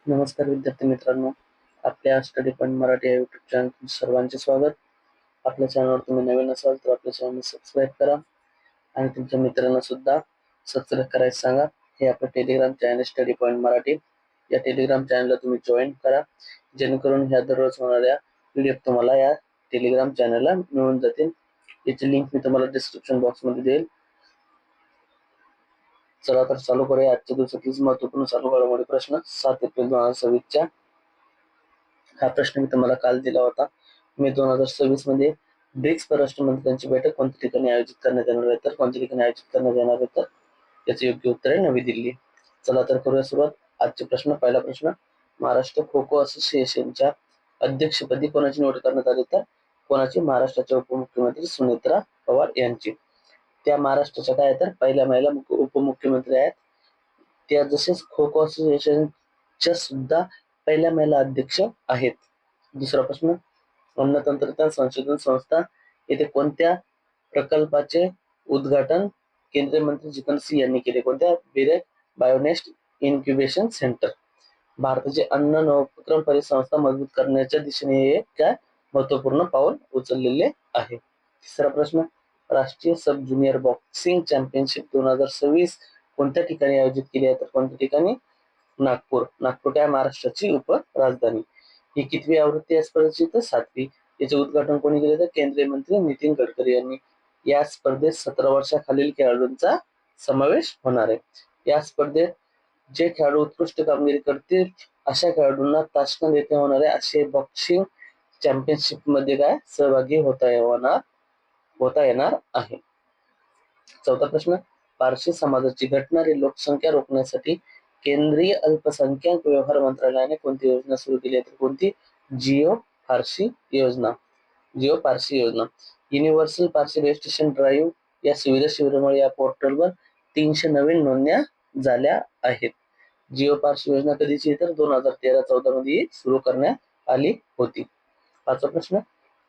नमस्कार विद्यार्थी मित्रांनो, आपल्या स्टडी पॉइंट मराठी या युट्यूब चॅनल सर्वांचे स्वागत. आपल्या चॅनलवर तुम्ही नवीन असाल तर आपल्या चॅनल सबस्क्राईब करा आणि तुमच्या मित्रांना सुद्धा सबस्क्राईब करायला सांगा. हे आपलं Telegram channel study point Marathi. या टेलिग्राम चॅनलला तुम्ही जॉईन करा, जेणेकरून ह्या दररोज होणाऱ्या पीडीएफ तुम्हाला या टेलिग्राम चॅनलला मिळून जातील. याची लिंक मी तुम्हाला डिस्क्रिप्शन बॉक्समध्ये देईल. चला तर चालू करूया आजच्या दिवसातील महत्त्वपूर्ण चालू घडामोडी प्रश्न 7 एप्रिल 2026 हा प्रश्न मी तुम्हाला काल दिला होता. मे 2026 मध्ये ब्रिक्स परराष्ट्र मंत्र्यांची बैठक कोणत्या ठिकाणी आयोजित करण्यात येणार आहे, तर कोणत्या ठिकाणी आयोजित करण्यात येणार आहे, तर याचे योग्य उत्तर आहे नवी दिल्ली. चला तर करूया सुरुवात. आजचे प्रश्न. पहिला प्रश्न, महाराष्ट्र खो खो असोसिएशनच्या अध्यक्षपदी कोणाची निवड करण्यात आली, तर कोणाची? महाराष्ट्राच्या उपमुख्यमंत्री सुनेत्रा पवार यांची. त्या महाराष्ट्राच्या काय तर पहिल्या महिला उपमुख्यमंत्री आहेत त्या. जसेच खो खो असोसिएशनच्या सुद्धा पहिल्या महिला अध्यक्ष आहेत. दुसरा प्रश्न, अन्न तंत्रज्ञान संशोधन संस्था येथे कोणत्या प्रकल्पाचे उद्घाटन केंद्रीय मंत्री जितेंद्र सिंह यांनी केले? कोणत्या? Break Bionest incubation centre. भारताचे अन्न नवोपक्रम परिसंस्था मजबूत करण्याच्या दिशेने हे काय महत्वपूर्ण पाऊल उचललेले आहे. तिसरा प्रश्न, राष्ट्रीय सब ज्युनियर बॉक्सिंग चॅम्पियनशिप 2026 कोणत्या ठिकाणी आयोजित केली आहे, तर कोणत्या ठिकाणी? नागपूर. नागपूर काय महाराष्ट्राची उपराजधानी. ही कितवी आवृत्ती या स्पर्धेची, तर 7वी. याचे उद्घाटन कोणी केले, तर केंद्रीय मंत्री नितीन गडकरी यांनी. या स्पर्धेत 17 वर्षाखालील खेळाडूंचा समावेश होणार आहे. या स्पर्धेत जे खेळाडू उत्कृष्ट कामगिरी करतील अशा खेळाडूंना ताश्कंद येथे होणाऱ्या आशियाई बॉक्सिंग चॅम्पियनशिप मध्ये काय सहभागी होता येणार आहे. चौथा प्रश्न, पारशी समाजाची घटणारी लोकसंख्या रोखण्यासाठी केंद्रीय अल्पसंख्याक व्यवहार मंत्रालयाने कोणती योजना सुरू केली आहे, तर कोणती? जिओ पारशी योजना. जिओ पारशी योजना. युनिव्हर्सल पारशी रजिस्ट्रेशन ड्राईव्ह या सुविधा शिबिरामुळे या पोर्टलवर 300 नवीन नोंदण्या झाल्या आहेत. जिओ पारशी योजना कधीची, तर 2013-14 मध्ये सुरू करण्यात आली होती. पाचवा प्रश्न,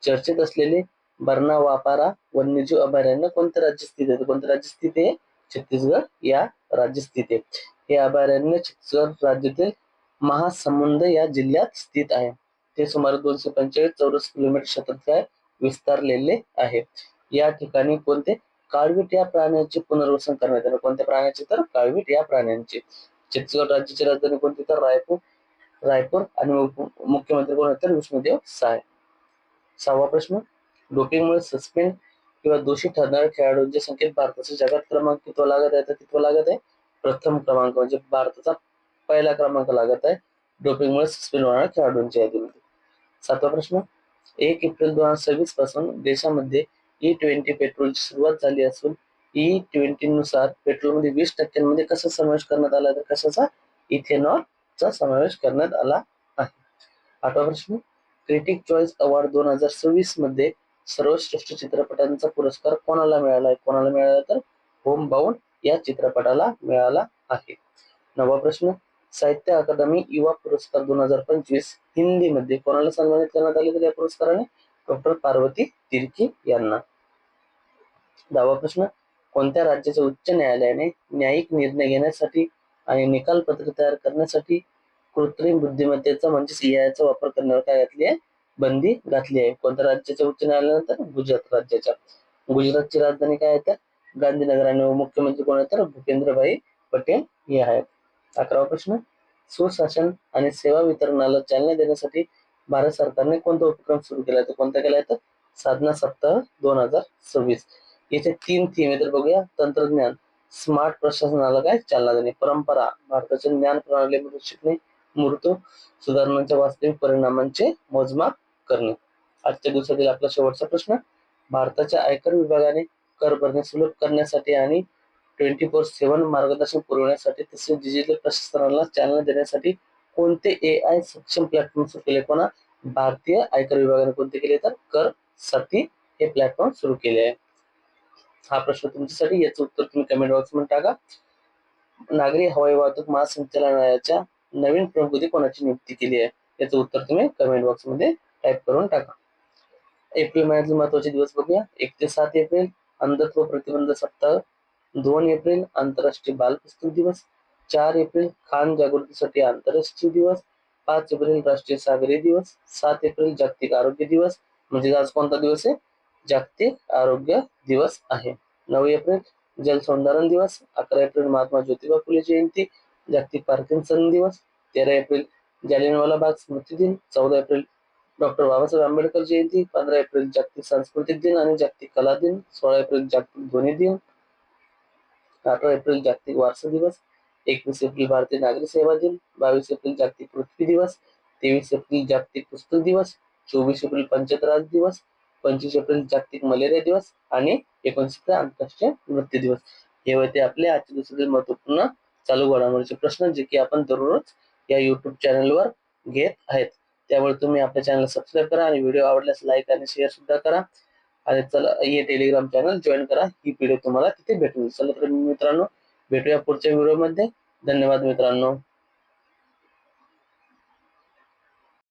चर्चेत असलेले बर्नावापारा वन्यजीव अभयारण्य कोणत्या राज्यात स्थित आहे? कोणत्या राज्यात स्थित आहे? छत्तीसगड या राज्यात स्थित आहे. हे अभयारण्य छत्तीसगड राज्यातील महासमुंद या जिल्ह्यात स्थित आहे. ते सुमारे 245 चौरस किलोमीटर क्षेत्रात विस्तारलेले आहे. या ठिकाणी कोणते? काळवीट या प्राण्याचे पुनर्वसन करण्यात आले. कोणत्या प्राण्याचे, तर काळवीट या प्राण्यांचे. छत्तीसगड राज्याची राजधानी कोणती, तर रायपूर आणि मुख्यमंत्री कोण आहेत, तर विष्णुदेव साय. सहावा प्रश्न, डोपिंगमुळे सस्पेंड किंवा दोषी ठरणाऱ्या खेळाडूंच्या संख्येत भारताचा जगात क्रमांक कितवा लागत आहे, तर कितवा लागत आहे? प्रथम क्रमांक. म्हणजे भारताचा पहिला क्रमांक लागत आहे डोपिंगमुळे सस्पेंड होणाऱ्या खेळाडूंच्या यादीमध्ये. सातवा प्रश्न, 1 एप्रिल 2026 पासून देशामध्ये E20 पेट्रोलची सुरुवात झाली असून E20 नुसार पेट्रोलमध्ये 20% कसा समावेश करण्यात आला, तर कशाचा? इथेनॉलचा समावेश करण्यात आला आहे. आठवा प्रश्न, क्रिटिक चॉईस अवॉर्ड 2026 मध्ये सर्वश्रेष्ठ चित्रपटांचा पुरस्कार कोणाला मिळाला आहे? कोणाला मिळाला, तर होम बाउंड या चित्रपटाला मिळाला आहे. नववा प्रश्न, साहित्य अकादमी युवा पुरस्कार 2025 हिंदी मध्ये कोणाला सन्मानित करण्यात आले, तर या पुरस्काराने डॉक्टर पार्वती तिर्की यांना. दहावा प्रश्न, कोणत्या राज्याच्या उच्च न्यायालयाने न्यायिक निर्णय घेण्यासाठी आणि निकाल पत्र तयार करण्यासाठी कृत्रिम बुद्धिमत्तेचा म्हणजेच एआयचा वापर करण्यावर काय घातली आहे? बंदी घातली आहे. कोणत्या राज्याच्या उच्च न्यायालयाने, तर गुजरात राज्याच्या. गुजरातची राजधानी काय आहे, तर गांधीनगर आणि मुख्यमंत्री कोण आहे, तर भूपेंद्रभाई पटेल हे आहेत. 11वा प्रश्न, सुशासन आणि सेवा वितरणाला चालना देण्यासाठी भारत सरकारने कोणता उपक्रम सुरू केला, तर कोणता केलाय, तर साधना सप्ताह 2026. याचे 3 थीम आहे, तर बघूया. तंत्रज्ञान, स्मार्ट प्रशासनाला काय चालना देणे. परंपरा, भारताच्या ज्ञान प्रणालीमध्ये शिकणे. मूर्त, सुधारणांच्या वास्तविक परिणामांचे मोजमाप करणे. आजच्या दिवसातील आपला शेवटचा प्रश्न, भारताच्या आयकर विभागाने कर भरणे सुलभ करण्यासाठी आणि 24/7 मार्गदर्शन पुरवण्यासाठी तसेच डिजिटल प्रशासनाला चालना देण्यासाठी कोणते AI सक्षम प्लॅटफॉर्म सुरू केले? कोणा? भारतीय आयकर विभागाने कोणते केले, तर कर साथी हे प्लॅटफॉर्म सुरू केले आहे. हा प्रश्न तुमच्यासाठी. याचं उत्तर तुम्ही कमेंट बॉक्स मध्ये टाका. नागरी हवाई वाहतूक महासंचालनालयाच्या नवीन प्रमुखपदी कोणाची नियुक्ती केली आहे, याचं उत्तर तुम्ही कमेंट बॉक्स मध्ये टाईप करून टाका. एप्रिल महिन्यातील महत्वाचे दिवस बघूया. 1 ते 7 एप्रिल अंधत्व प्रतिबंध सप्ताह. 2 एप्रिल आंतरराष्ट्रीय बाल पुस्तक दिवस. 4 एप्रिल खान जागृतीसाठी आंतरराष्ट्रीय दिवस, 5 एप्रिल राष्ट्रीय सागरी दिवस, 7 एप्रिल जागतिक आरोग्य दिवस, म्हणजे आज कोणता दिवस आहे? जागतिक आरोग्य दिवस आहे. 9 एप्रिल जलसंधारण दिवस, 11 एप्रिल महात्मा ज्योतिबा फुले जयंती, जागतिक पार्किन्सन दिवस, 13 एप्रिल जालियनवाला बाग स्मृती दिन, 14 एप्रिल डॉक्टर बाबासाहेब आंबेडकर जयंती, 15 एप्रिल जागतिक सांस्कृतिक दिन आणि जागतिक कला दिन, 16 एप्रिल जागतिक ध्वनी दिन, 18 एप्रिल जागतिक वारसा दिवस, 21 एप्रिल भारतीय नागरी सेवा दिन, 22 एप्रिल जागतिक पृथ्वी दिवस, 23 एप्रिल जागतिक पुस्तक दिवस, 24 एप्रिल पंचायत राज दिवस, 25 एप्रिल जागतिक मलेरिया दिवस आणि 29 एप्रिल आंतरराष्ट्रीय नृत्य दिवस. हे होते आपले आजच्या दिवसातील महत्वपूर्ण चालू घडामोडीचे प्रश्न, जे की आपण दररोज या युट्यूब चॅनलवर घेत आहेत. त्यामुळे तुम्ही आपल्या चॅनल सबस्क्राईब करा आणि व्हिडिओ आवडल्यास लाईक आणि शेअर सुद्धा करा. आणि चला हे टेलिग्राम चॅनल जॉईन करा, ही पीडीएफ तुम्हाला तिथे भेटून. चला तर मित्रांनो, भेटूया पुढच्या व्हिडिओमध्ये. धन्यवाद मित्रांनो.